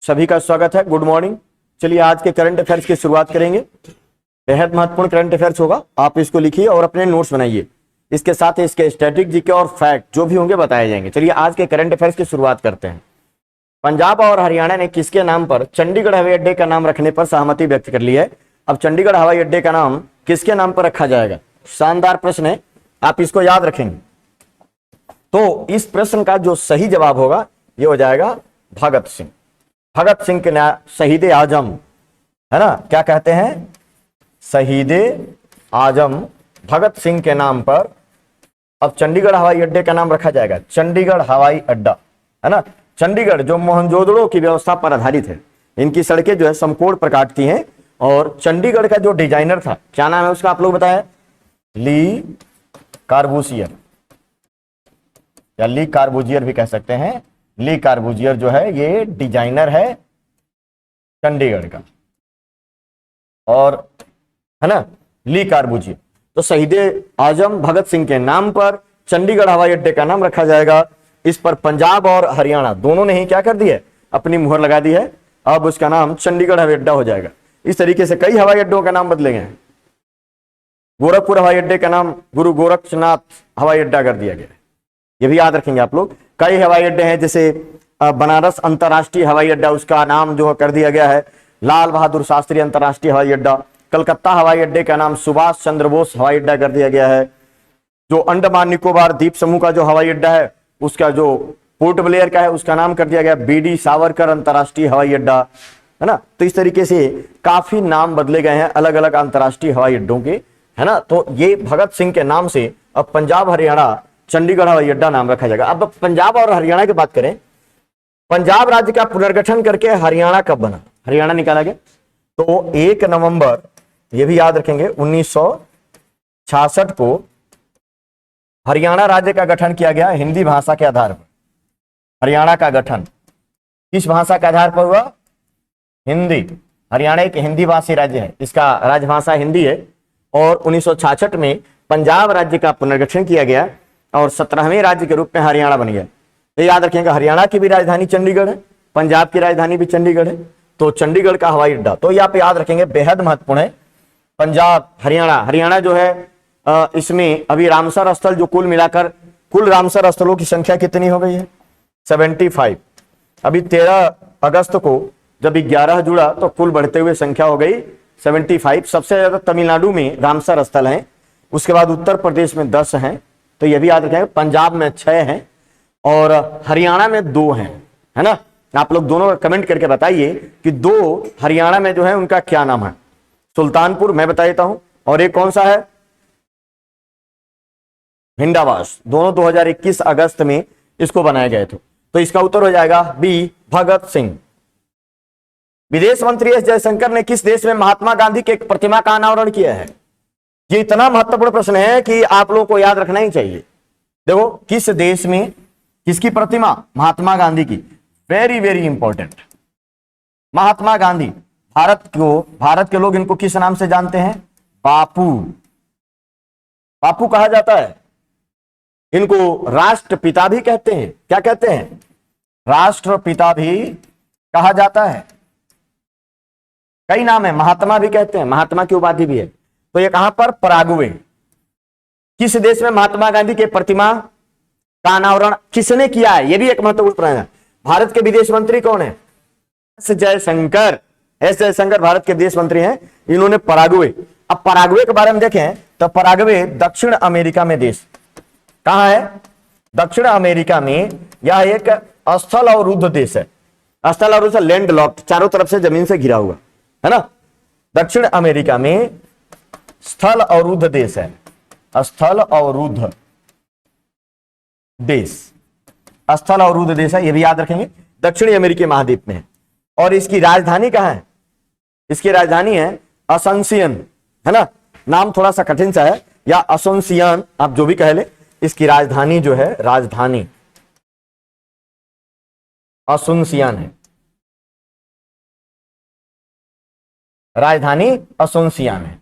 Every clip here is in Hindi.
सभी का स्वागत है। Good morning. चलिए आज के करंट अफेयर्स की शुरुआत करेंगे। बेहद महत्वपूर्ण करंट अफेयर्स होगा, आप इसको लिखिए और अपने नोट्स बनाइए। इसके साथ इसके स्टैटिक जीके और फैक्ट जो भी होंगे बताए जाएंगे। चलिए आज के करंट अफेयर्स की शुरुआत करते हैं। पंजाब और हरियाणा ने किसके नाम पर चंडीगढ़ हवाई अड्डे का नाम रखने पर सहमति व्यक्त कर ली है। अब चंडीगढ़ हवाई अड्डे का नाम किसके नाम पर रखा जाएगा? शानदार प्रश्न है, आप इसको याद रखेंगे। तो इस प्रश्न का जो सही जवाब होगा ये हो जाएगा भगत सिंह। भगत सिंह के शहीद आजम, है ना, क्या कहते हैं? शहीद आजम भगत सिंह के नाम पर अब चंडीगढ़ हवाई अड्डे का नाम रखा जाएगा। चंडीगढ़ हवाई अड्डा, है ना। चंडीगढ़ जो मोहनजोदड़ो की व्यवस्था पर आधारित है, इनकी सड़कें जो है समकोण पर काटती हैं। और चंडीगढ़ का जो डिजाइनर था, क्या नाम है उसका, आप लोग बताया? ली कार्बूसियर या ली कार्बूजियर भी कह सकते हैं। ली कार्बूजियर जो है ये डिजाइनर है चंडीगढ़ का, और है ना, ली कार्बूजियर। तो शहीद आजम भगत सिंह के नाम पर चंडीगढ़ हवाई अड्डे का नाम रखा जाएगा। इस पर पंजाब और हरियाणा दोनों ने ही क्या कर दी है? अपनी मुहर लगा दी है। अब उसका नाम चंडीगढ़ हवाई अड्डा हो जाएगा। इस तरीके से कई हवाई अड्डों का नाम बदले गए हैं। गोरखपुर हवाई अड्डे का नाम गुरु गोरक्षनाथ हवाई अड्डा कर दिया गया है, ये भी याद रखेंगे आप लोग। कई हवाई अड्डे हैं, जैसे बनारस अंतरराष्ट्रीय हवाई अड्डा, उसका नाम जो कर दिया गया है लाल बहादुर शास्त्री अंतरराष्ट्रीय हवाई अड्डा। कलकत्ता हवाई अड्डे का नाम सुभाष चंद्र बोस हवाई अड्डा कर दिया गया है। जो अंडमान निकोबार द्वीप समूह का जो हवाई अड्डा है, उसका जो पोर्ट ब्लेयर का है, उसका नाम कर दिया गया बीडी सावरकर अंतरराष्ट्रीय हवाई अड्डा, है ना। तो इस तरीके से काफी नाम बदले गए हैं अलग अलग अंतरराष्ट्रीय हवाई अड्डों के, है ना। तो ये भगत सिंह के नाम से अब पंजाब हरियाणा चंडीगढ़ हवाई अड्डा नाम रखा जाएगा। अब पंजाब और हरियाणा की बात करें, पंजाब राज्य का पुनर्गठन करके हरियाणा कब बना? हरियाणा निकाला गया तो 1 नवंबर, ये भी याद रखेंगे, 1966 को हरियाणा राज्य का गठन किया गया हिंदी भाषा के आधार पर। हरियाणा का गठन किस भाषा के आधार पर हुआ? हिंदी। हरियाणा एक हिंदी भाषी राज्य है, इसका राजभाषा हिंदी है। और 1966 में पंजाब राज्य का पुनर्गठन किया गया और 17वें राज्य के रूप में हरियाणा बन गया। तो याद रखेंगे, हरियाणा की भी राजधानी चंडीगढ़ है, पंजाब की राजधानी भी चंडीगढ़ है। तो चंडीगढ़ का हवाई अड्डा, तो यहाँ पे याद रखेंगे, बेहद महत्वपूर्ण है। पंजाब हरियाणा जो है, इसमें अभी रामसर स्थल जो कुल मिलाकर कुल रामसर स्थलों की संख्या कितनी हो गई है? 75। अभी 13 अगस्त को जब 11 जुड़ा तो कुल बढ़ते हुए संख्या हो गई 75। सबसे ज्यादा तमिलनाडु में रामसर स्थल हैं, उसके बाद उत्तर प्रदेश में 10 हैं। तो यह भी याद रखेंगे, पंजाब में 6 हैं और हरियाणा में 2 हैं, है ना। आप लोग दोनों कमेंट करके बताइए कि 2 हरियाणा में जो है उनका क्या नाम है। सुल्तानपुर मैं बता देता हूं, और एक कौन सा है? हिंडावास। दोनों 2021 अगस्त में इसको बनाए गए थे। तो इसका उत्तर हो जाएगा बी, भगत सिंह। विदेश मंत्री एस जयशंकर ने किस देश में महात्मा गांधी की एक प्रतिमा का अनावरण किया है? ये इतना महत्वपूर्ण प्रश्न है कि आप लोगों को याद रखना ही चाहिए। देखो, किस देश में किसकी प्रतिमा? महात्मा गांधी की। Very very important. Mahatma Gandhi, Bharat के लोग इनको किस नाम से जानते हैं? बापू। बापू कहा जाता है। इनको राष्ट्रपिता भी कहते हैं। क्या कहते हैं? राष्ट्रपिता भी कहा जाता है। कई नाम है, महात्मा भी कहते हैं, महात्मा की उपाधि भी है। तो ये कहां पर? पराग्वे। किस देश में महात्मा गांधी के प्रतिमा का अनावरण किसने किया है? यह भी एक महत्वपूर्ण प्रश्न है। भारत के विदेश मंत्री कौन है? एस जयशंकर। एस जयशंकर भारत के विदेश मंत्री हैं, इन्होंने पराग्वे। अब पराग्वे के बारे में देखें तो पराग्वे दक्षिण अमेरिका में देश। कहां है? दक्षिण अमेरिका में। यह एक स्थल अवरुद्ध देश है। स्थल अवरुद्ध, लैंड लॉक्ड, चारों तरफ से जमीन से घिरा हुआ, है ना। दक्षिण अमेरिका में स्थल अवरुद्ध देश है। स्थल अवरुद्ध देश, स्थल अवरुद्ध देश है, यह भी याद रखेंगे। दक्षिणी अमेरिकी महाद्वीप में है। और इसकी राजधानी कहां है? इसकी राजधानी है असंसियन, है ना। नाम थोड़ा सा कठिन सा है, या असोंसियन, आप जो भी कह ले। इसकी राजधानी जो है, राजधानी असुनसियन है। राजधानी असोंसियन है।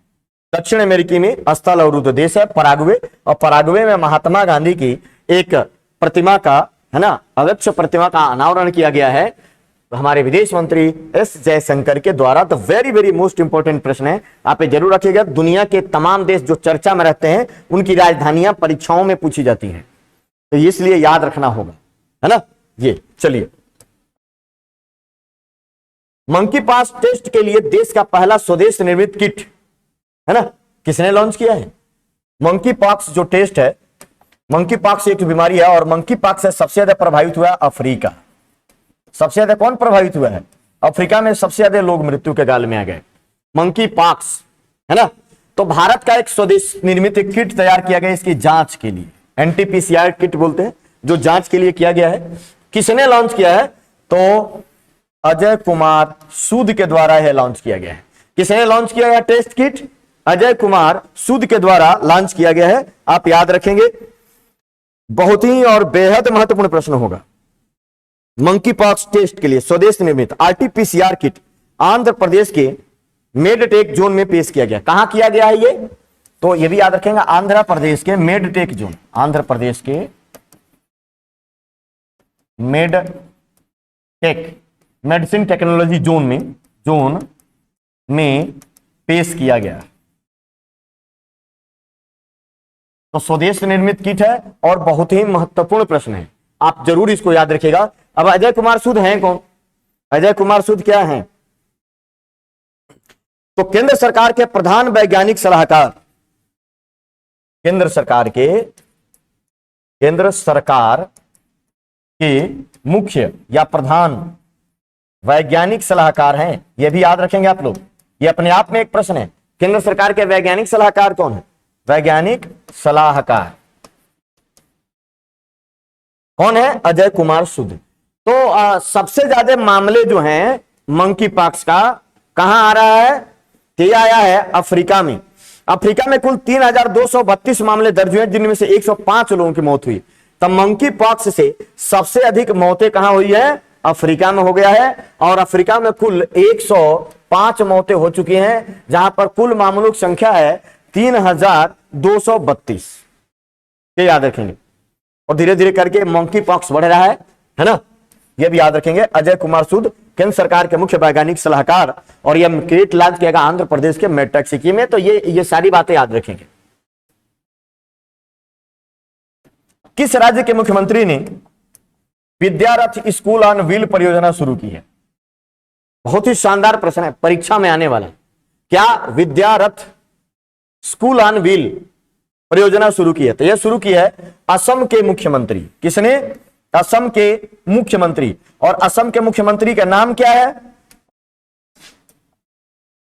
दक्षिण अमेरिकी में स्थल अवरुद्ध देश है पराग्वे। और पराग्वे में महात्मा गांधी की एक प्रतिमा का, है ना, अध्यक्ष प्रतिमा का अनावरण किया गया है हमारे विदेश मंत्री एस जयशंकर के द्वारा। तो वेरी वेरी मोस्ट इंपोर्टेंट प्रश्न है, आप ये जरूर रखिएगा। दुनिया के तमाम देश जो चर्चा में रहते हैं उनकी राजधानियां परीक्षाओं में पूछी जाती हैं, तो इसलिए याद रखना होगा, है ना। ये चलिए, मंकी पॉक्स टेस्ट के लिए देश का पहला स्वदेश निर्मित किट, है ना, किसने लॉन्च किया है? मंकी पॉक्स जो टेस्ट है, मंकी पॉक्स एक बीमारी है और मंकी पॉक्स से सबसे ज्यादा प्रभावित हुआ अफ्रीका। सबसे ज्यादा कौन प्रभावित हुआ है? अफ्रीका में सबसे ज्यादा लोग मृत्यु के गाल में आ गए, मंकी पॉक्स, है ना। तो भारत का एक स्वदेश निर्मित एक किट तैयार किया गया इसकी जांच के लिए, एंटीपीसीआर किट बोलते हैं, जो जांच के लिए किया गया है। किसने लॉन्च किया है? तो अजय कुमार सूद के द्वारा यह लॉन्च किया गया है। किसने लॉन्च किया गया टेस्ट किट? अजय कुमार सूद के द्वारा लॉन्च किया गया है। आप याद रखेंगे, बहुत ही और बेहद महत्वपूर्ण प्रश्न होगा। मंकी पॉक्स टेस्ट के लिए स्वदेश निर्मित आरटीपीसीआर किट आंध्र प्रदेश के मेडटेक जोन में पेश किया गया। कहां किया गया है ये? तो ये भी याद रखेंगे, आंध्र प्रदेश के मेडटेक जोन, आंध्र प्रदेश के मेडटेक मेडिसिन टेक्नोलॉजी जोन में पेश किया गया। तो स्वदेश निर्मित किट है और बहुत ही महत्वपूर्ण प्रश्न है, आप जरूर इसको याद रखिएगा। अब अजय कुमार सूद हैं कौन? अजय कुमार सूद क्या हैं? तो केंद्र सरकार के प्रधान वैज्ञानिक सलाहकार, केंद्र सरकार के मुख्य या प्रधान वैज्ञानिक सलाहकार हैं। यह भी याद रखेंगे आप लोग, यह अपने आप में एक प्रश्न है। केंद्र सरकार के वैज्ञानिक सलाहकार कौन है? वैज्ञानिक सलाहकार कौन है? अजय कुमार सूद। तो सबसे ज्यादा मामले जो हैं मंकी पॉक्स का कहां आ रहा है? ये आया है अफ्रीका में। अफ्रीका में कुल 3232 मामले दर्ज हुए, जिनमें से 105 लोगों की मौत हुई। तब मंकी पॉक्स से सबसे अधिक मौतें कहां हुई है? अफ्रीका में हो गया है। और अफ्रीका में कुल 105 मौतें हो चुकी हैं, जहां पर कुल मामलों की संख्या है 3232। ये याद रखेंगे। और धीरे धीरे करके मंकी पॉक्स बढ़ रहा है ना, यह भी याद रखेंगे। अजय कुमार सूद केंद्र सरकार के मुख्य वैज्ञानिक सलाहकार, और यह किट लॉन्च किया गया आंध्र प्रदेश के मेडटेक सिटी में। तो ये सारी बातें याद रखेंगे। किस राज्य के मुख्यमंत्री ने विद्यारथ स्कूल ऑन व्हील परियोजना शुरू की है? बहुत ही शानदार प्रश्न है, परीक्षा में आने वाला। क्या विद्यारथ स्कूल ऑन व्हील परियोजना शुरू की है? तो यह शुरू की है असम के मुख्यमंत्री। किसने? असम के मुख्यमंत्री। और असम के मुख्यमंत्री का नाम क्या है?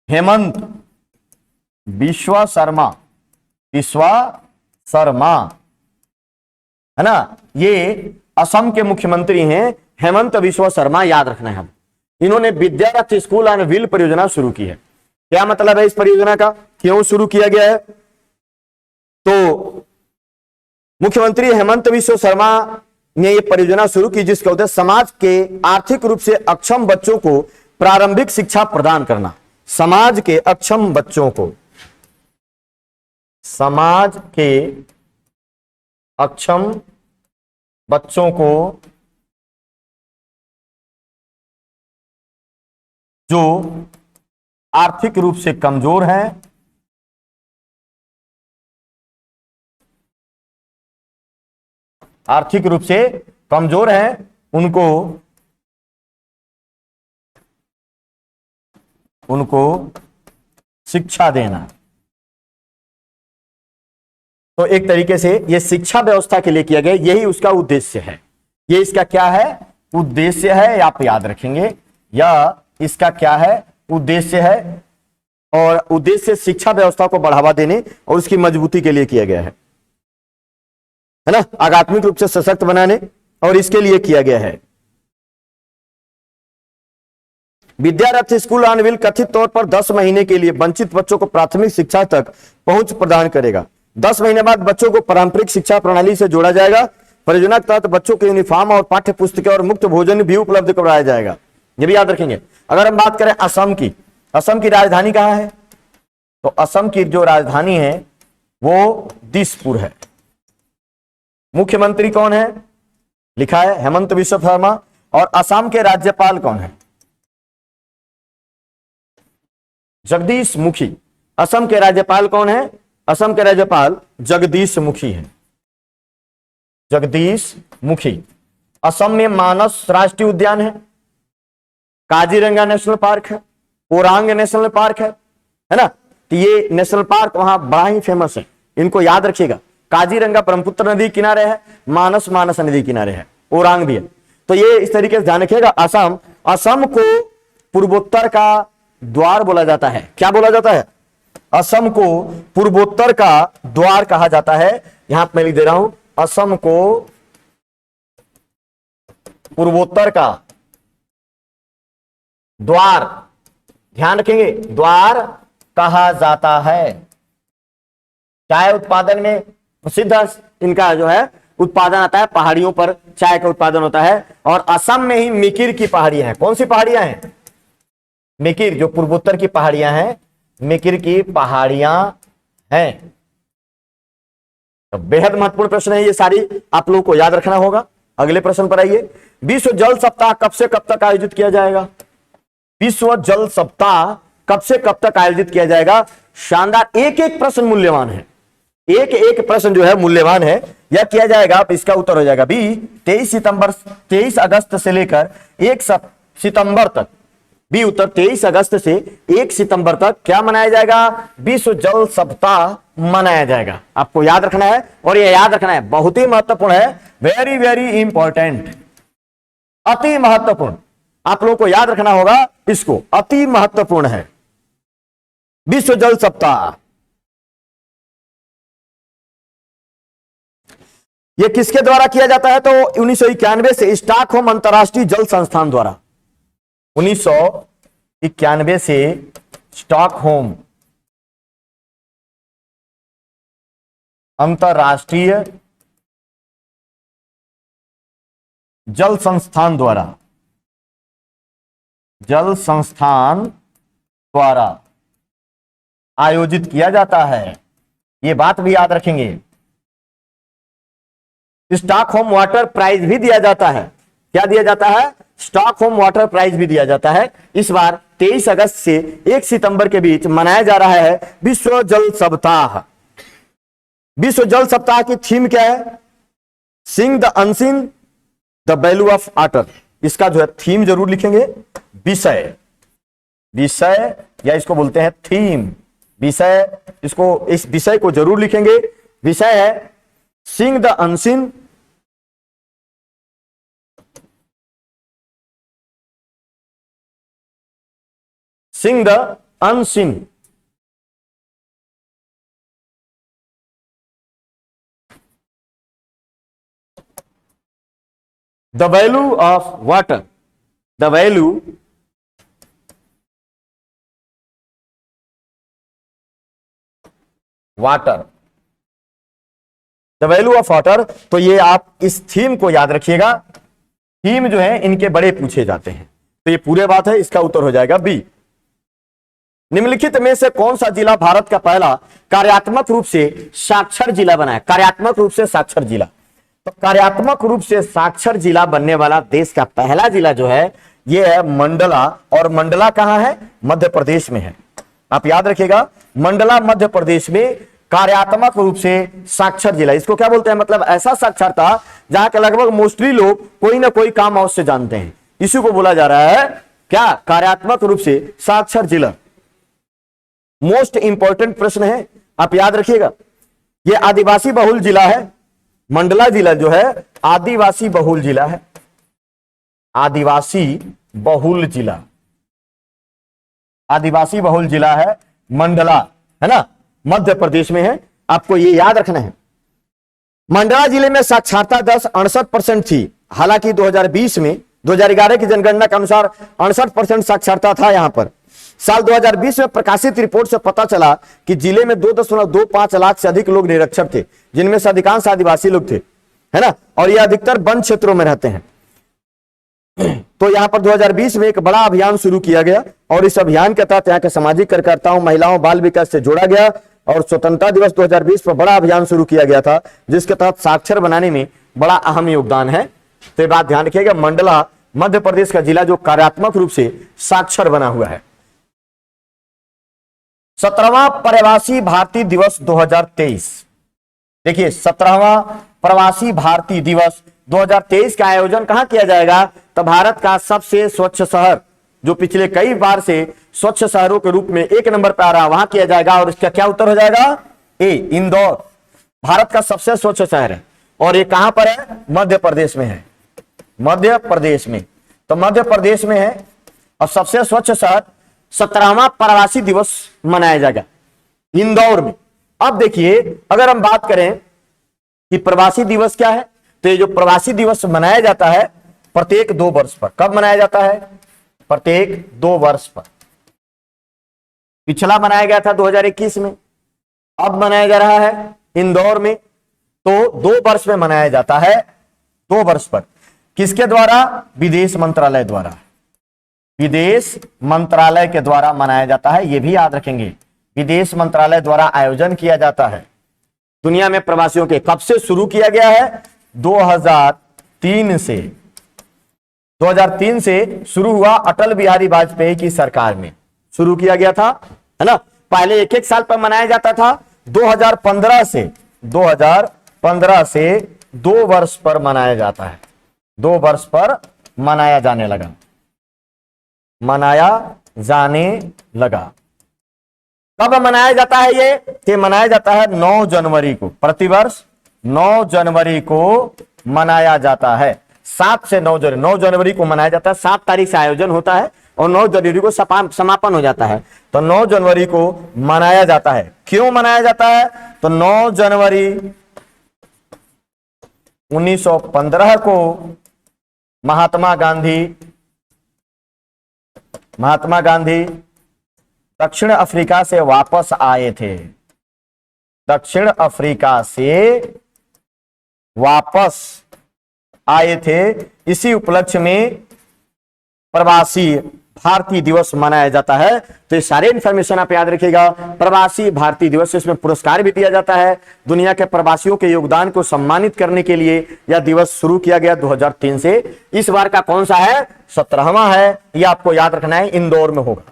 हेमंत बिस्वा शर्मा। है ना, ये असम के मुख्यमंत्री हैं हेमंत बिस्वा शर्मा, याद रखना है हम। इन्होंने विद्यारथ स्कूल ऑन व्हील परियोजना शुरू की है। क्या मतलब है इस परियोजना का, क्यों शुरू किया गया है? तो मुख्यमंत्री हेमंत बिस्वा शर्मा ने यह परियोजना शुरू की, जिसका उद्देश्य समाज के आर्थिक रूप से अक्षम बच्चों को प्रारंभिक शिक्षा प्रदान करना। समाज के अक्षम बच्चों को, समाज के अक्षम बच्चों को जो आर्थिक रूप से कमजोर हैं, आर्थिक रूप से कमजोर हैं, उनको शिक्षा देना। तो एक तरीके से यह शिक्षा व्यवस्था के लिए किया गया, यही उसका उद्देश्य है। ये इसका क्या है? उद्देश्य है, आप याद रखेंगे। या इसका क्या है? उद्देश्य है। और उद्देश्य शिक्षा व्यवस्था को बढ़ावा देने और उसकी मजबूती के लिए किया गया है ना, आध्यात्मिक रूप से सशक्त बनाने, और इसके लिए किया गया है। विद्यारथ स्कूल ऑन व्हील कथित तौर पर 10 महीने के लिए वंचित बच्चों को प्राथमिक शिक्षा तक पहुंच प्रदान करेगा। 10 महीने बाद बच्चों को पारंपरिक शिक्षा प्रणाली से जोड़ा जाएगा। परियोजना के तहत बच्चों के यूनिफॉर्म और पाठ्य पुस्तकें और मुफ्त भोजन भी उपलब्ध कराया जाएगा। ये भी याद रखेंगे। अगर हम बात करें असम की, असम की राजधानी कहां है? तो असम की जो राजधानी है वो दिसपुर है। मुख्यमंत्री कौन है? लिखा है हेमंत बिस्वा शर्मा। और असम के राज्यपाल कौन है? जगदीश मुखी। असम के राज्यपाल कौन है? असम के राज्यपाल जगदीश मुखी हैं। जगदीश मुखी। असम में मानस राष्ट्रीय उद्यान है, काजीरंगा नेशनल पार्क है, ओरांग नेशनल पार्क है ना। तो ये नेशनल पार्क वहां बड़ा ही फेमस है, इनको याद रखिएगा। काजीरंगा ब्रह्मपुत्र नदी किनारे है, मानस मानस नदी किनारे है, ओरांग भी है। तो ये इस तरीके से ध्यान रखिएगा। असम, असम को पूर्वोत्तर का द्वार बोला जाता है। क्या बोला जाता है? असम को पूर्वोत्तर का द्वार कहा जाता है। यहां मैं लिख दे रहा हूं, असम को पूर्वोत्तर का द्वार, ध्यान रखेंगे, द्वार कहा जाता है। चाय उत्पादन में प्रसिद्ध इनका जो है उत्पादन आता है, पहाड़ियों पर चाय का उत्पादन होता है। और असम में ही मिकिर की पहाड़ियां हैं। कौन सी पहाड़ियां हैं? मिकिर, जो पूर्वोत्तर की पहाड़ियां हैं, मिकिर की पहाड़ियां हैं। तो बेहद महत्वपूर्ण प्रश्न है ये, सारी आप लोगों को याद रखना होगा। अगले प्रश्न पर आइए। विश्व जल सप्ताह कब से कब तक आयोजित किया जाएगा? विश्व जल सप्ताह कब से कब तक आयोजित किया जाएगा? शानदार, एक एक प्रश्न मूल्यवान है, एक एक प्रश्न जो है मूल्यवान है। यह किया जाएगा, अब इसका उत्तर हो जाएगा बी, 23 अगस्त से लेकर 1 सितंबर तक। बी उत्तर, 23 अगस्त से 1 सितंबर तक क्या मनाया जाएगा? विश्व जल सप्ताह मनाया जाएगा। आपको याद रखना है, और यह याद रखना है, बहुत ही महत्वपूर्ण है, वेरी वेरी इंपॉर्टेंट, अति महत्वपूर्ण। आप लोगों को याद रखना होगा इसको, अति महत्वपूर्ण है विश्व जल सप्ताह। यह किसके द्वारा किया जाता है? तो 1991 से स्टॉकहोम अंतरराष्ट्रीय जल संस्थान द्वारा, 1991 से स्टॉकहोम अंतरराष्ट्रीय जल संस्थान द्वारा, जल संस्थान द्वारा आयोजित किया जाता है। यह बात भी याद रखेंगे। स्टॉकहोम वाटर प्राइज भी दिया जाता है। क्या दिया जाता है? स्टॉकहोम वाटर प्राइज भी दिया जाता है। इस बार 23 अगस्त से 1 सितंबर के बीच मनाया जा रहा है विश्व जल सप्ताह। विश्व जल सप्ताह की थीम क्या है? Sing the unseen the value of water. इसका जो है थीम जरूर लिखेंगे, विषय, विषय या इसको बोलते हैं थीम, विषय, इसको, इस विषय को जरूर लिखेंगे। विषय है sing the unseen sing the unseen the value of water, the value water, the value of water. तो ये आप इस थीम को याद रखिएगा। थीम जो है इनके बड़े पूछे जाते हैं, तो ये पूरे बात है। इसका उत्तर हो जाएगा बी। निम्नलिखित में से कौन सा जिला भारत का पहला कार्यात्मक रूप से साक्षर जिला बना है? कार्यात्मक रूप से साक्षर जिला, तो कार्यात्मक रूप से साक्षर जिला बनने वाला देश का पहला जिला जो है यह है मंडला। और मंडला कहां है? मध्य प्रदेश में है। आप याद रखिएगा, मंडला मध्य प्रदेश में कार्यात्मक रूप से साक्षर जिला। इसको क्या बोलते हैं? मतलब ऐसा साक्षरता जहां के लगभग मोस्टली लोग कोई ना कोई काम अवश्य जानते हैं, इसी को बोला जा रहा है क्या? कार्यात्मक रूप से साक्षर जिला। मोस्ट इंपॉर्टेंट प्रश्न है, आप याद रखिएगा। यह आदिवासी बहुल जिला है। मंडला जिला जो है आदिवासी बहुल जिला है, आदिवासी बहुल जिला, आदिवासी बहुल जिला है मंडला, है ना, मध्य प्रदेश में है। आपको ये याद रखना है। मंडला जिले में साक्षरता दर 68% थी। हालांकि 2020 में 2011 की जनगणना के अनुसार 68% साक्षरता था यहां पर। साल 2020 में प्रकाशित रिपोर्ट से पता चला कि जिले में 2.25 लाख से अधिक लोग निरक्षर थे, जिनमें से अधिकांश आदिवासी लोग थे, है ना, और ये अधिकतर वन क्षेत्रों में रहते हैं। तो यहां पर 2020 में एक बड़ा अभियान शुरू किया गया और इस अभियान के तहत यहाँ के सामाजिक कार्यकर्ताओं, महिलाओं, बाल विकास से जोड़ा गया और स्वतंत्रता दिवस 2020 पर बड़ा अभियान शुरू किया गया था, जिसके तहत साक्षर बनाने में बड़ा अहम योगदान है। तो ये बात ध्यान रखिएगा, मंडला मध्य प्रदेश का जिला जो कार्यात्मक रूप से साक्षर बना हुआ है। 17वां प्रवासी भारतीय दिवस 2023। देखिए 17वां प्रवासी भारतीय दिवस 2023 का आयोजन कहां किया जाएगा? तो भारत का सबसे स्वच्छ शहर जो पिछले कई बार से स्वच्छ शहरों के रूप में 1 नंबर पर आ रहा, वहां किया जाएगा। और इसका क्या उत्तर हो जाएगा? ए, इंदौर भारत का सबसे स्वच्छ शहर है। और ये कहां पर है? मध्य प्रदेश में है। मध्य प्रदेश में, तो मध्य प्रदेश में है। और सबसे स्वच्छ शहर 17वां प्रवासी दिवस मनाया जाएगा इंदौर में। अब देखिए अगर हम बात करें कि प्रवासी दिवस क्या है, तो ये जो प्रवासी दिवस मनाया जाता है प्रत्येक 2 वर्ष पर। कब मनाया जाता है? प्रत्येक 2 वर्ष पर। पिछला मनाया गया था 2021 में, अब मनाया जा रहा है इंदौर में। तो 2 वर्ष में मनाया जाता है, 2 वर्ष पर। किसके द्वारा? विदेश मंत्रालय द्वारा। विदेश मंत्रालय के द्वारा मनाया जाता है, यह भी याद रखेंगे। विदेश मंत्रालय द्वारा आयोजन किया जाता है। दुनिया में प्रवासियों के कब से शुरू किया गया है? 2003 से। 2003 से शुरू हुआ, अटल बिहारी वाजपेयी की सरकार में शुरू किया गया था, है ना। पहले 1-1 साल पर मनाया जाता था। 2015 से 2 वर्ष पर मनाया जाता है। 2 वर्ष पर मनाया जाने लगा, मनाया जाने लगा। कब मनाया जाता है ये मनाया जाता है 9 जनवरी को। प्रतिवर्ष 9 जनवरी को मनाया जाता है। 7 से 9 जनवरी को मनाया जाता है। 7 तारीख से आयोजन होता है और 9 जनवरी को समापन हो जाता है। तो 9 जनवरी को मनाया जाता है। क्यों मनाया जाता है? तो 9 जनवरी 1915 को महात्मा गांधी दक्षिण अफ्रीका से वापस आए थे। दक्षिण अफ्रीका से वापस आए थे। इसी उपलक्ष्य में प्रवासी भारतीय दिवस मनाया जाता है। तो ये सारे इंफॉर्मेशन आप याद रखिएगा। प्रवासी भारतीय दिवस, इसमें पुरस्कार भी दिया जाता है। दुनिया के प्रवासियों के योगदान को सम्मानित करने के लिए यह दिवस शुरू किया गया 2003 से। इस बार का कौन सा है? 17वां है। यह आपको याद रखना है, इंदौर में होगा।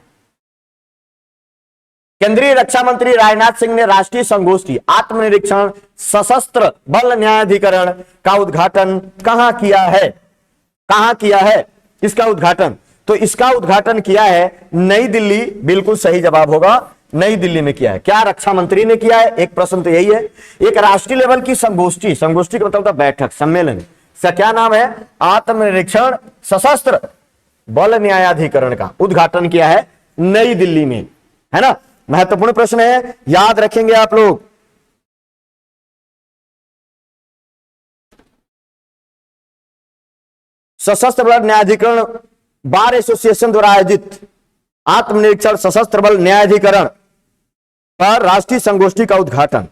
केंद्रीय रक्षा मंत्री राजनाथ सिंह ने राष्ट्रीय संगोष्ठी आत्मनिरीक्षण सशस्त्र बल न्यायाधिकरण का उद्घाटन कहां किया है? कहां किया है इसका उद्घाटन? तो इसका उद्घाटन किया है नई दिल्ली। बिल्कुल सही जवाब होगा, नई दिल्ली में किया है। क्या रक्षा मंत्री ने किया है? एक प्रश्न तो यही है। एक राष्ट्रीय लेवल की संगोष्ठी, संगोष्ठी का मतलब बैठक, सम्मेलन, इसका क्या नाम है? आत्मनिरीक्षण सशस्त्र बल न्यायाधिकरण का उद्घाटन किया है नई दिल्ली में, है ना। महत्वपूर्ण प्रश्न है, याद रखेंगे आप लोग। सशस्त्र बल न्यायाधिकरण बार एसोसिएशन द्वारा आयोजित आत्मनिरीक्षण सशस्त्र बल न्यायाधिकरण पर राष्ट्रीय संगोष्ठी का उद्घाटन।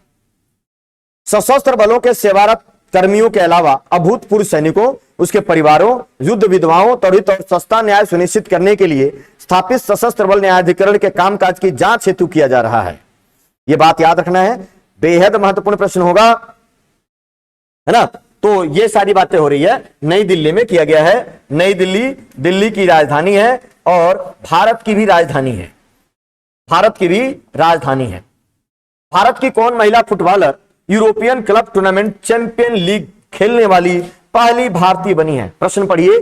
सशस्त्र बलों के सेवारत कर्मियों के अलावा अभूतपूर्व सैनिकों, उसके परिवारों, युद्ध विधवाओं, त्वरित और सस्ता न्याय सुनिश्चित करने के लिए स्थापित सशस्त्र बल न्यायाधिकरण के कामकाज की जांच हेतु किया जा रहा है। यह बात याद रखना है, बेहद महत्वपूर्ण प्रश्न होगा, है ना। तो ये सारी बातें हो रही है, नई दिल्ली में किया गया है। नई दिल्ली दिल्ली की राजधानी है और भारत की भी राजधानी है। भारत की भी राजधानी है। भारत की कौन महिला footballer European club tournament champion league खेलने वाली पहली भारतीय बनी है? प्रश्न पढ़िए,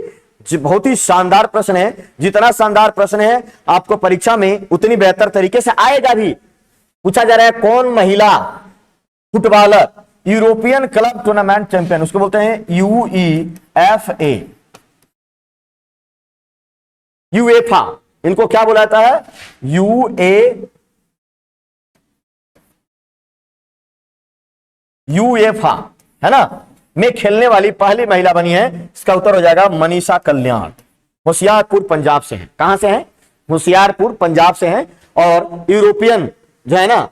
बहुत ही शानदार प्रश्न है। जितना शानदार प्रश्न है आपको परीक्षा में उतनी बेहतर तरीके से आएगा भी। पूछा जा रहा है कौन महिला footballer European club tournament champion, उसको बोलते हैं यूईएफए, यूएफा, इनको क्या बोला जाता है? यूएफा, है ना, में खेलने वाली पहली महिला बनी है। इसका उत्तर हो जाएगा मनीषा कल्याण। होशियारपुर पंजाब से है। कहां से है? होशियारपुर पंजाब से है। और यूरोपियन जो है ना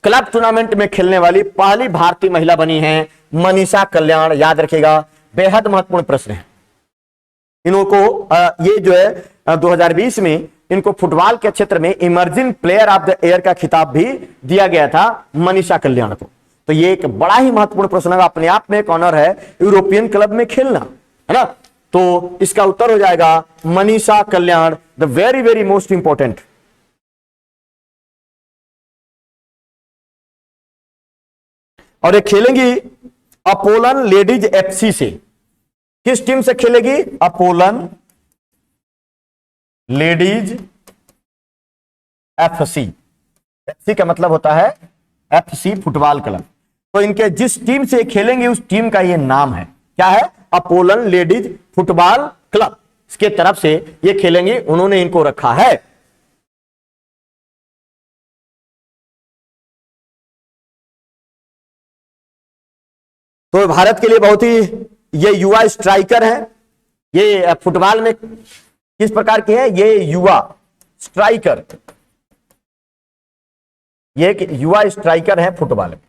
क्लब टूर्नामेंट में खेलने वाली पहली भारतीय महिला बनी है मनीषा कल्याण। याद रखिएगा, बेहद महत्वपूर्ण प्रश्न है। इनको ये जो है 2020 में इनको फुटबॉल के क्षेत्र में emerging player of the year का खिताब भी दिया गया था मनीषा कल्याण को। तो ये एक बड़ा ही महत्वपूर्ण प्रश्न है, अपने आप में एक ऑनर है यूरोपियन क्लब में खेलना, है ना। तो इसका उत्तर हो जाएगा Manisha Kalyan, the very very most important. और ये खेलेंगी अपोलन लेडीज एफसी से। किस टीम से खेलेगी? अपोलन लेडीज एफसी। एफसी का मतलब होता है एफसी फुटबॉल क्लब। तो इनके जिस टीम से खेलेंगे उस टीम का ये नाम है, क्या है? अपोलन लेडीज फुटबॉल क्लब। इसके तरफ से ये खेलेंगे, उन्होंने इनको रखा है। तो भारत के लिए बहुत ही ये युवा स्ट्राइकर है। ये फुटबॉल में किस प्रकार के है? ये युवा स्ट्राइकर, ये एक युवा स्ट्राइकर है फुटबॉल में,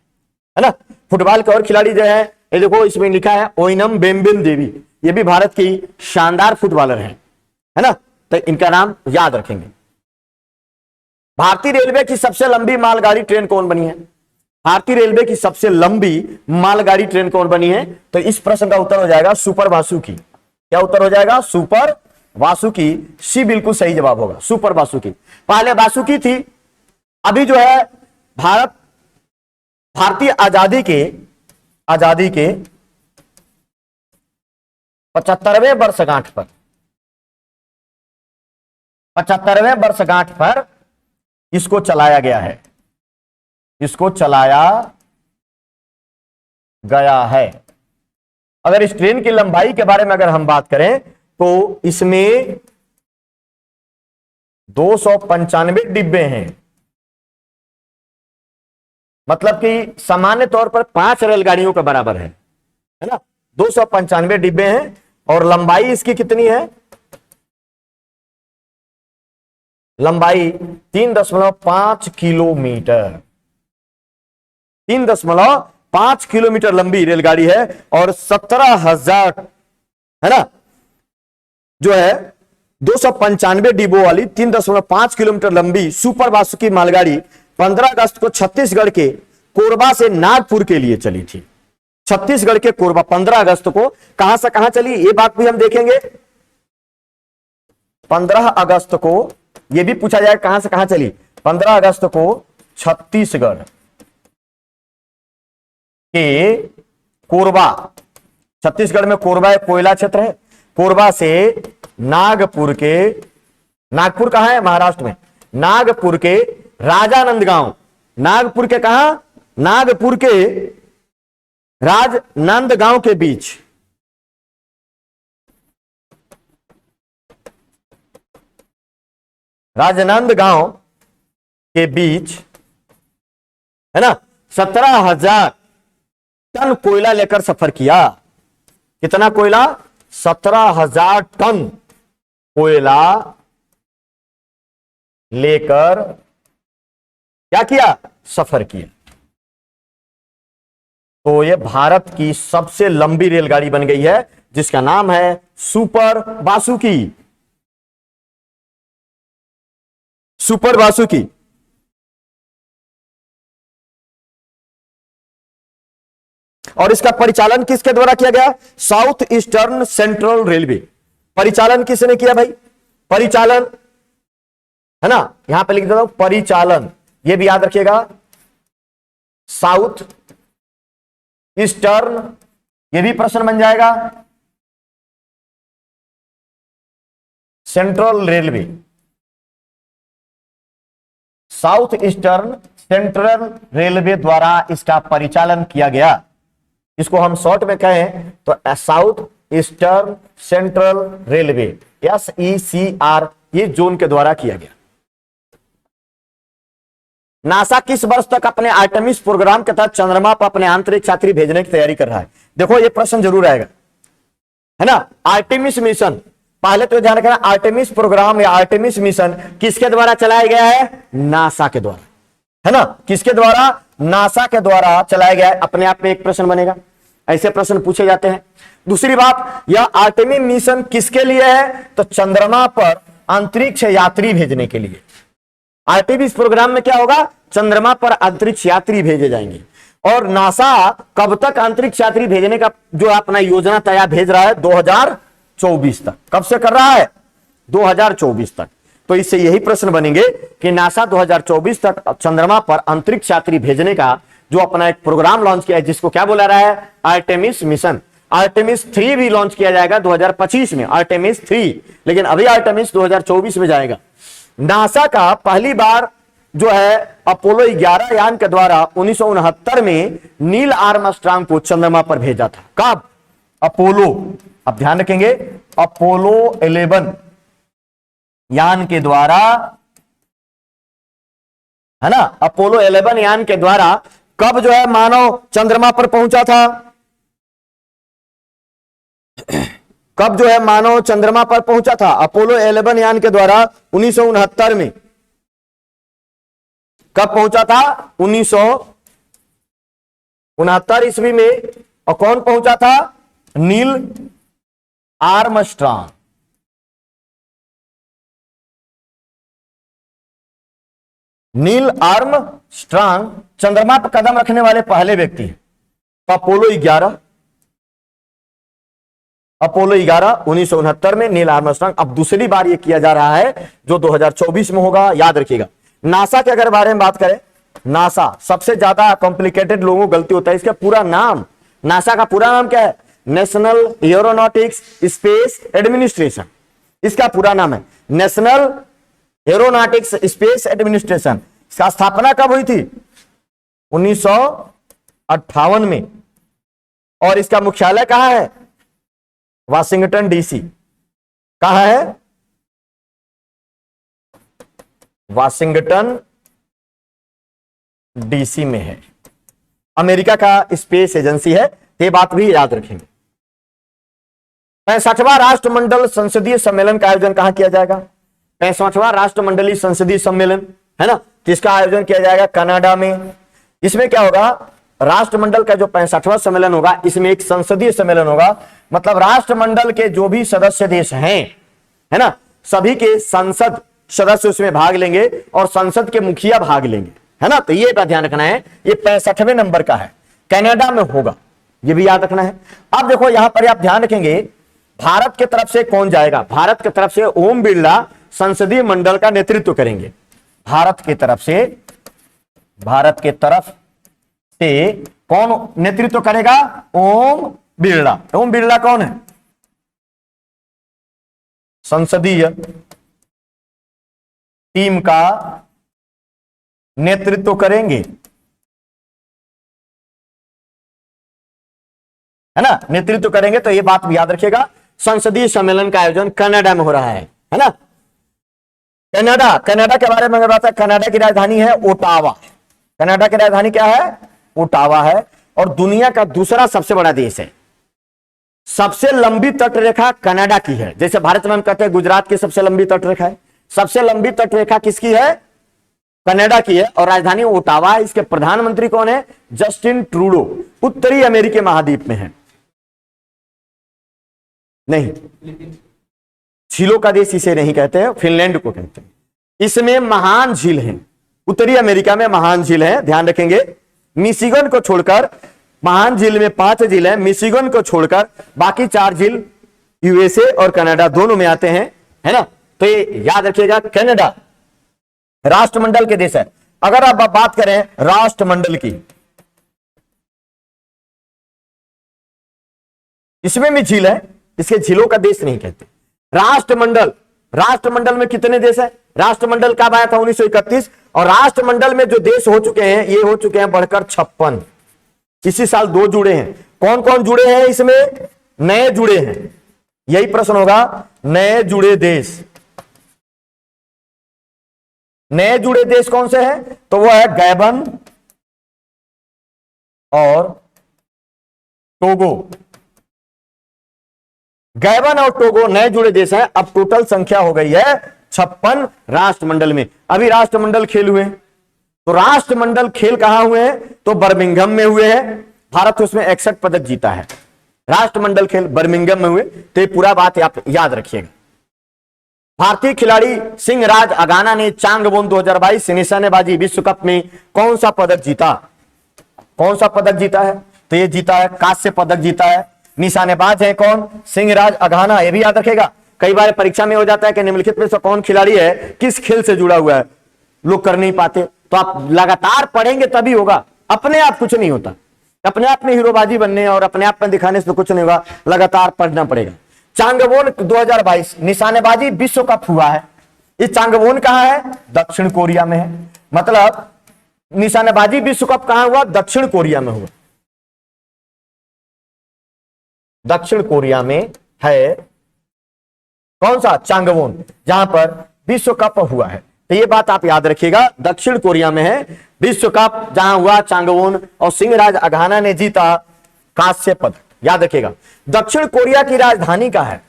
है ना। फुटबॉल के और खिलाड़ी जो है, ये देखो इसमें लिखा है ओइनम बेम्बेम देवी, ये भी भारत की शानदार फुटबॉलर है ना। तो इनका नाम याद रखेंगे। भारतीय रेलवे की सबसे लंबी मालगाड़ी ट्रेन कौन बनी है? भारतीय रेलवे की सबसे लंबी मालगाड़ी ट्रेन कौन बनी है? तो इस प्रश्न का उत्तर हो जाएगा सुपर वासुकी। क्या उत्तर हो जाएगा? सुपर वासुकी। सी बिल्कुल सही जवाब होगा, सुपर वासुकी। पहले वासुकी थी, अभी जो है भारतीय आजादी के 75वें वर्षगांठ पर 75वें वर्षगांठ पर इसको चलाया गया है, इसको चलाया गया है। अगर इस ट्रेन की लंबाई के बारे में अगर हम बात करें तो इसमें 295 डिब्बे हैं। मतलब कि सामान्य तौर पर 5 रेलगाड़ियों के बराबर है ना। 295 डिब्बे हैं और लंबाई इसकी कितनी है? लंबाई 3.5 किलोमीटर। 3.5 किलोमीटर लंबी रेलगाड़ी है और 17,000 है ना, जो है 295 डिब्बों वाली 3.5 किलोमीटर लंबी सुपर वासुकी मालगाड़ी 15 अगस्त को छत्तीसगढ़ के कोरबा से नागपुर के लिए चली थी। छत्तीसगढ़ के कोरबा 15 अगस्त को कहां से कहां चली, ये बात भी हम देखेंगे। 15 अगस्त को यह भी पूछा जाए कहां से कहां चली। 15 अगस्त को छत्तीसगढ़ के कोरबा, छत्तीसगढ़ में कोरबा एक कोयला क्षेत्र है, कोरबा से नागपुर कहां है? महाराष्ट्र में। नागपुर के राजानंदगांव, नागपुर के कहां? नागपुर के राजनांदगांव के बीच राजनांदगांव के बीच है ना 17,000 टन कोयला लेकर सफर किया। कितना कोयला? 17,000 टन कोयला लेकर क्या किया? सफर किया। तो यह भारत की सबसे लंबी रेलगाड़ी बन गई है जिसका नाम है सुपर वासुकी। सुपर वासुकी। और इसका परिचालन किसके द्वारा किया गया? South eastern central railway. परिचालन किसने किया भाई? परिचालन है ना, यहां पे लिख देता हूं परिचालन, ये भी याद रखिएगा। साउथ ईस्टर्न, ये भी प्रश्न बन जाएगा। Central railway, south eastern central railway द्वारा इसका परिचालन किया गया। इसको हम शॉर्ट में कहें तो south eastern central railway, SECR, ये जोन के द्वारा किया गया। नासा किस वर्ष तक अपने आर्टेमिस प्रोग्राम के तहत चंद्रमा पर अपने अंतरिक्ष यात्री भेजने की तैयारी कर रहा है? देखो ये प्रश्न जरूर आएगा, है ना। आर्टेमिस मिशन, पहले तो ध्यान रखना, आर्टेमिस प्रोग्राम या आर्टेमिस मिशन किसके द्वारा चलाया गया है? नासा के द्वारा, है ना। किसके द्वारा? नासा के द्वारा चलाया गया है। अपने आप में एक प्रश्न बनेगा, ऐसे प्रश्न पूछे जाते हैं। दूसरी बात, यह आर्टेमिस मिशन किसके लिए है? तो चंद्रमा पर अंतरिक्ष यात्री भेजने के लिए। आर्टेमिस प्रोग्राम में क्या होगा? चंद्रमा पर अंतरिक्ष यात्री भेजे जाएंगे। और नासा कब तक अंतरिक्ष यात्री भेजने का जो अपना योजना तैयार भेज रहा है? 2024 तक। कब से कर रहा है? 2024 तक। तो इससे यही प्रश्न बनेंगे कि नासा 2024 तक चंद्रमा पर अंतरिक्ष यात्री भेजने का जो अपना एक प्रोग्राम लॉन्च किया है, जिसको क्या बोला रहा है? Artemis mission. आर्टेमिस 3 भी लॉन्च किया जाएगा 2025 में, आर्टेमिस 3, लेकिन अभी आर्टेमिस 2024 में जाएगा। नासा का पहली बार जो है अपोलो 11 यान के द्वारा 1969 में नील आर्मस्ट्रांग को चंद्रमा पर भेजा था। कब? अपोलो, अब ध्यान रखेंगे, अपोलो 11 यान के द्वारा, है ना, अपोलो 11 यान के द्वारा कब जो है मानव चंद्रमा पर पहुंचा था? कब जो है मानव चंद्रमा पर पहुंचा था? अपोलो 11 यान के द्वारा 1969 में। कब पहुंचा था? 1969 ईस्वी में। और कौन पहुंचा था? Neil Armstrong. नील आर्मस्ट्रांग चंद्रमा पर कदम रखने वाले पहले व्यक्ति हैं। तो अपोलो 11 1969 में नील आर्मस्ट्रांग। अब दूसरी बार ये किया जा रहा है जो 2024 में होगा, याद रखिएगा। नासा के अगर बारे में बात करें, नासा सबसे ज्यादा कॉम्प्लिकेटेड लोगों को गलती होता है। इसका पूरा नाम, नासा का पूरा नाम क्या है? National aeronautics space administration. इसका पूरा नाम है नेशनल एरोनॉटिक्स स्पेस एडमिनिस्ट्रेशन। इसका स्थापना कब हुई थी? 1958 में। और इसका मुख्यालय कहां है? Washington DC. कहां है? वाशिंगटन डीसी में है। अमेरिका का स्पेस एजेंसी है, ये बात भी याद रखेंगे। 65वां राष्ट्रमंडल संसदीय सम्मेलन का आयोजन कहां किया जाएगा? 65वां राष्ट्रमंडलीय संसदीय सम्मेलन, है ना, किसका आयोजन किया जाएगा? कनाडा में। इसमें क्या होगा? राष्ट्रमंडल का जो 65वां सम्मेलन होगा, इसमें एक संसदीय सम्मेलन होगा। मतलब राष्ट्रमंडल के जो भी सदस्य देश हैं, है ना, सभी के संसद सदस्य उसमें भाग लेंगे और संसद के मुखिया भाग लेंगे, है ना। तो ये ध्यान रखना है, ये 65वें नंबर का है, कनाडा में होगा, ये भी याद रखना है। अब देखो यहां पर आप ध्यान रखेंगे, भारत की तरफ से कौन जाएगा? भारत की तरफ से ओम बिरला संसदीय मंडल का नेतृत्व करेंगे। भारत की तरफ से कौन नेतृत्व करेगा? ओम बिरला। ओम बिरला कौन है? संसदीय टीम का नेतृत्व करेंगे, है ना, नेतृत्व करेंगे। तो ये बात भी याद रखिएगा, संसदीय सम्मेलन का आयोजन कनाडा में हो रहा है ना। कनाडा के बारे में अगर बात है, कनाडा की राजधानी है ओटावा। कनाडा की राजधानी क्या है? ओटावा है। और दुनिया का दूसरा सबसे बड़ा देश है। सबसे लंबी तटरेखा कनाडा की है। जैसे भारत में हम कहते हैं गुजरात की सबसे लंबी तटरेखा है, सबसे लंबी तटरेखा किसकी है? कनाडा की है। और राजधानी ओटावा है। इसके प्रधानमंत्री कौन है? Justin Trudeau. उत्तरी अमेरिकी महाद्वीप में है, नहीं, झीलों का देश इसे नहीं कहते हैं, फिनलैंड को कहते हैं। इसमें महान झील है, उत्तरी अमेरिका में महान झील है, ध्यान रखेंगे। मिशिगन को छोड़कर, महान झील में 5 झील है, मिशिगन को छोड़कर बाकी 4 झील यूएसए और कनाडा दोनों में आते हैं, है ना। तो ये याद रखिएगा, कनाडा राष्ट्रमंडल के देश है। अगर आप बात करें राष्ट्रमंडल की, इसमें भी झील है, इसके झीलों का देश नहीं कहते। राष्ट्रमंडल में कितने देश है? राष्ट्रमंडल कब आया था? 1931। और राष्ट्रमंडल में जो देश हो चुके हैं, ये हो चुके हैं बढ़कर 56। इसी साल 2 जुड़े हैं। कौन कौन जुड़े हैं इसमें? नए जुड़े हैं, यही प्रश्न होगा, नए जुड़े देश। नए जुड़े देश कौन से हैं? तो वो है गैबन और टोगो। गैबन और टोगो नए जुड़े देश हैं। अब टोटल संख्या हो गई है 56 राष्ट्रमंडल में। अभी राष्ट्रमंडल खेल हुए, तो राष्ट्रमंडल खेल कहां हुए हैं? तो बर्मिंघम में हुए हैं। भारत उसमें 61 पदक जीता है। राष्ट्रमंडल खेल बर्मिंघम में हुए। तो ये पूरा बात आप याद रखिएगा। भारतीय खिलाड़ी सिंह राज अगाना ने चांगवोन 2022 निशानेबाजी विश्व कप में कौन सा पदक जीता? कौन सा पदक जीता है? तो ये जीता है, कांस्य पदक जीता है। निशानेबाज है कौन? सिंहराज अघाना। ये भी याद रखेगा, कई बार परीक्षा में हो जाता है कि निम्नलिखित में से कौन खिलाड़ी है, किस खेल से जुड़ा हुआ है, लोग कर नहीं पाते। तो आप लगातार पढ़ेंगे तभी होगा, अपने आप कुछ नहीं होता। अपने आप में हीरोबाजी बनने और अपने आप में दिखाने से तो कुछ नहीं होगा, लगातार पढ़ना पड़ेगा। चांगवोन 2022 निशानेबाजी विश्व कप हुआ है। ये चांगवोन कहां है? दक्षिण कोरिया में है। मतलब निशानेबाजी विश्व कप कहां हुआ? दक्षिण कोरिया में हुआ। दक्षिण कोरिया में है कौन सा? चांगवोन, जहां पर विश्व कप हुआ है। तो ये बात आप याद रखिएगा, दक्षिण कोरिया में है विश्व कप, जहां हुआ चांगवोन, और सिंहराज अघाना ने जीता कांस्य पदक। याद रखिएगा। दक्षिण कोरिया की राजधानी क्या है?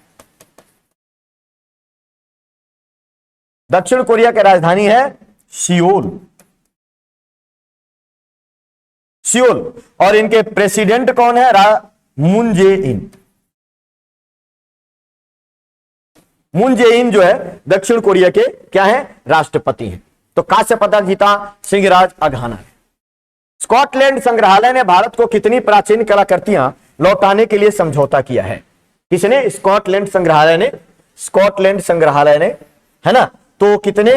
दक्षिण कोरिया की राजधानी है सियोल। सियोल। और इनके प्रेसिडेंट कौन है? मून जे इन। मून जे इन जो है दक्षिण कोरिया के क्या है? राष्ट्रपति हैं। तो कांस्य पदक जीता सिंहराज अघाना ने। स्कॉटलैंड संग्रहालय ने भारत को कितनी प्राचीन कलाकृतियां लौटाने के लिए समझौता किया है? किसने? स्कॉटलैंड संग्रहालय ने। स्कॉटलैंड संग्रहालय ने, है ना। तो कितने?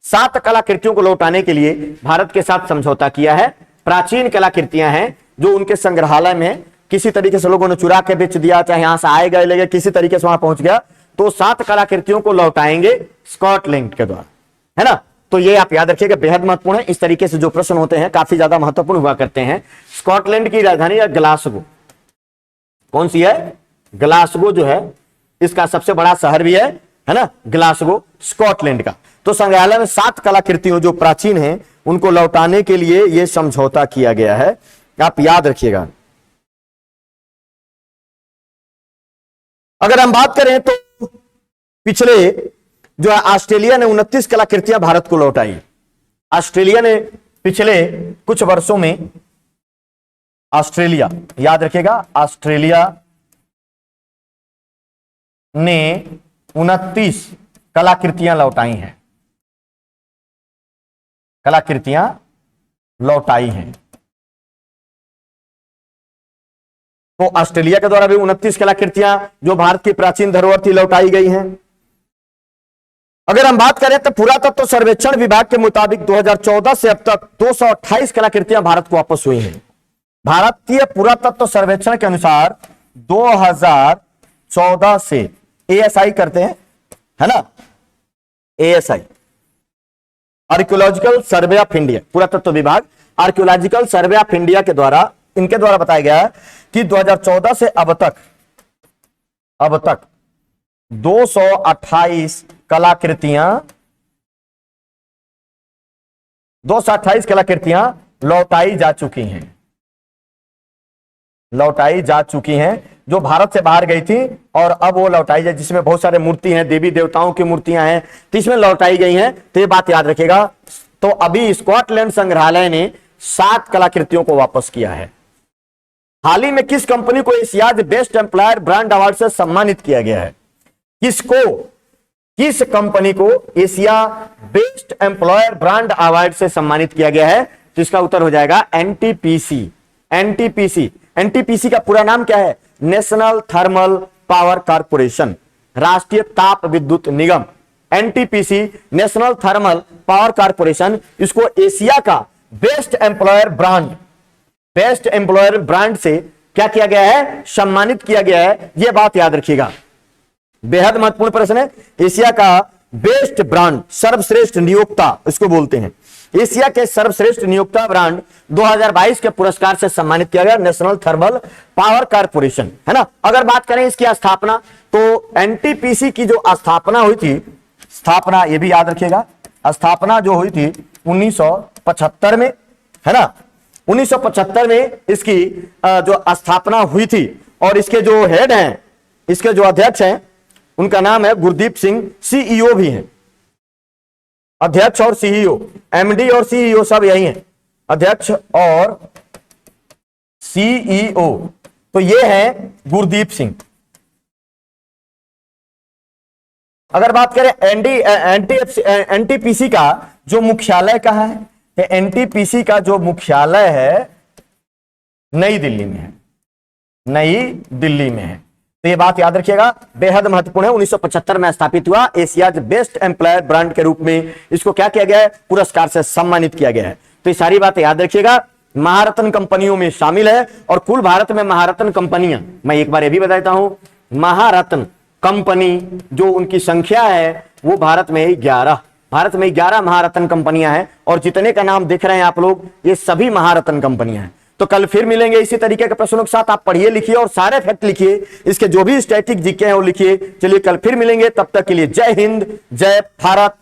7 कलाकृतियों को लौटाने के लिए भारत के साथ समझौता किया है। प्राचीन कलाकृतियां हैं जो उनके संग्रहालय में किसी तरीके से लोगों ने चुरा के बेच दिया, चाहे यहां से आए गए लगे, किसी तरीके से वहां पहुंच गया, तो 7 कलाकृतियों को लौटाएंगे स्कॉटलैंड के द्वारा, है ना। तो ये आप याद रखिएगा, बेहद महत्वपूर्ण है। इस तरीके से जो प्रश्न होते हैं काफी ज्यादा महत्वपूर्ण हुआ करते हैं। स्कॉटलैंड की राजधानी है ग्लासगो। कौन सी है? ग्लासगो जो है, इसका सबसे बड़ा शहर भी है ना, ग्लासगो, स्कॉटलैंड का। तो संग्रहालय में 7 कलाकृतियों जो प्राचीन हैं उनको लौटाने के लिए यह समझौता किया गया है, आप याद रखिएगा। अगर हम बात करें तो पिछले जो है ऑस्ट्रेलिया ने 29 कलाकृतियां भारत को लौटाई। ऑस्ट्रेलिया ने पिछले कुछ वर्षों में, ऑस्ट्रेलिया याद रखिएगा, ऑस्ट्रेलिया ने 29 कलाकृतियां लौटाई हैं। कलाकृतियां लौटाई हैं। तो ऑस्ट्रेलिया के द्वारा भी 29 कलाकृतियां जो भारत की प्राचीन धरोहर थी लौटाई गई हैं। अगर हम बात करें तो पुरातत्व सर्वेक्षण विभाग के मुताबिक 2014 से अब तक 228 कलाकृतियां भारत को वापस हुई हैं। भारतीय पुरातत्व सर्वेक्षण के अनुसार 2014 से एएसआई करते हैं, है ना, ASI archaeological survey of India, पुरातत्व विभाग आर्कियोलॉजिकल सर्वे ऑफ इंडिया के द्वारा, इनके द्वारा बताया गया है कि 2014 से अब तक 228 कलाकृतियां लौटाई जा चुकी हैं। लौटाई जा चुकी हैं जो भारत से बाहर गई थी, और अब वो लौटाई जाए, जिसमें बहुत सारे मूर्ति हैं, देवी देवताओं की मूर्तियां हैं, तो इसमें लौटाई गई हैं। तो ये बात याद रखिएगा। तो अभी स्कॉटलैंड संग्रहालय ने 7 कलाकृतियों को वापस किया है। हाल ही में किस कंपनी को Asia's best employer brand award से सम्मानित किया गया है? किसको? किस कंपनी को Asia best employer brand award से सम्मानित किया गया है? तो इसका उत्तर हो जाएगा एनटीपीसी। एनटीपीसी, एनटीपीसी का पूरा नाम क्या है? National thermal power corporation, Rashtriya Tap Vidyut Nigam. NTPC, national thermal power corporation, इसको एशिया का best employer brand, best employer brand से क्या किया गया है? सम्मानित किया गया है। यह बात याद रखिएगा, बेहद महत्वपूर्ण प्रश्न है। एशिया का बेस्ट ब्रांड, सर्वश्रेष्ठ नियोक्ता इसको बोलते हैं। एशिया के सर्वश्रेष्ठ नियोक्ता ब्रांड 2022 के पुरस्कार से सम्मानित किया गया नेशनल थर्मल पावर कॉर्पोरेशन, है ना। अगर बात करें इसकी स्थापना, तो एनटीपीसी की जो स्थापना हुई थी, स्थापना ये भी याद रखिएगा, स्थापना जो हुई थी 1975 में, है ना। 1975 में इसकी जो स्थापना हुई थी, और इसके जो हेड हैं, इसके जो अध्यक्ष हैं, उनका नाम है गुरदीप सिंह, सीईओ भी हैं। अध्यक्ष और सीईओ, एमडी और सीईओ सब यही हैं, अध्यक्ष और सीईओ। तो ये है गुरदीप सिंह। अगर बात करें एनटीपीसी का जो मुख्यालय कहां है, तो एनटीपीसी का जो मुख्यालय है नई दिल्ली में है। नई दिल्ली में है। तो ये बात याद रखिएगा, बेहद महत्वपूर्ण है। 1975 में स्थापित हुआ, एशियाज बेस्ट एम्प्लॉयर ब्रांड के रूप में इसको क्या किया गया है, पुरस्कार से सम्मानित किया गया है। तो ये सारी बातें याद रखिएगा, महारत्न कंपनियों में शामिल है। और कुल भारत में महारत्न कंपनियां, मैं एक बार ये भी बता देता हूं, महारत्न कंपनी जो उनकी संख्या है वो भारत में 11, भारत में 11 महारत्न कंपनियां हैं। और जितने का नाम देख रहे हैं आप लोग, ये सभी महारत्न कंपनियां हैं। तो कल फिर मिलेंगे इसी तरीके के प्रश्नों के साथ। आप पढ़िए, लिखिए और सारे फैक्ट लिखिए, इसके जो भी स्टैटिक जीके हैं वो लिखिए। चलिए कल फिर मिलेंगे, तब तक के लिए जय हिंद, जय भारत।